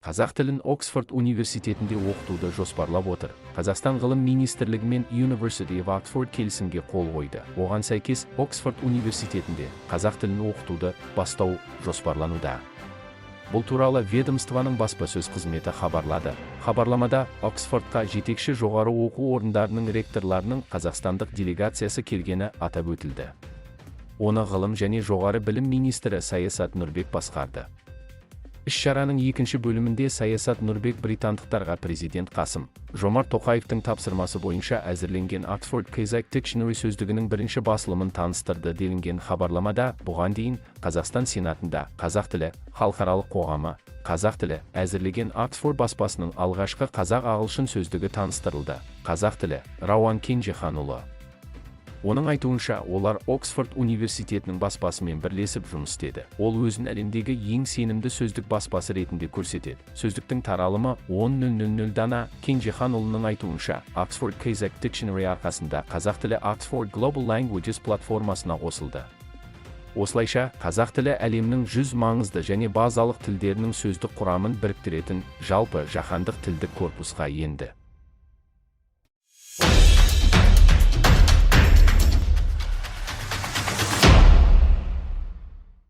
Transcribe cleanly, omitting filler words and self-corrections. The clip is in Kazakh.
Қазақ тілін Оксфорд университетінде оқытуды жоспарлап отыр. Қазақстан Ғылым министрлігі мен University of Oxford келісімге қол қойды. Оған сәйкес Оксфорд университетінде қазақ тілін оқытуды бастау жоспарлануда. Бұл туралы ведомствоның баспасөз қызметі хабарлады. Хабарламада Оксфордқа жетекші жоғары оқу орындарының ректорларының қазақстандық делегациясы келгені атап өтілді. Оны Ғылым және жоғары білім министрі Саясат Нұрбек басқарды. Іс-шараның екінші бөлімінде Саясат Нұрбек британдықтарға Президент Қасым, Жомарт Тоқаевтың тапсырмасы бойынша әзірленген Oxford Qazaq Dictionary сөздігінің бірінші басылымын таныстырды делінген хабарламада. Бұған дейін Қазақстан Сенатында қазақ тілі халықаралық қоғамы қазақ тілі әзірлеген Oxford баспасының алғашқы қазақ-ағылшын сөздігі таныстырылды. Қазақ тілі Рауан Кенжеханұлы. Оның айтуынша, олар Оксфорд университетінің баспасымен бірлесіп жұмыс істеді. Ол өзін әлемдегі ең сенімді сөздік баспасы ретінде көрсетеді. Сөздіктің таралымы 10.000 дана. Кенжеханұлының айтуынша, Oxford Qazaq Dictionary арқасында қазақ тілі Oxford Global Languages платформасына қосылды. Осылайша, қазақ тілі әлемнің 100 маңызды және базалық тілдерінің сөздік құрамын біріктіретін жалпы жаһандық тілдік корпусқа енді.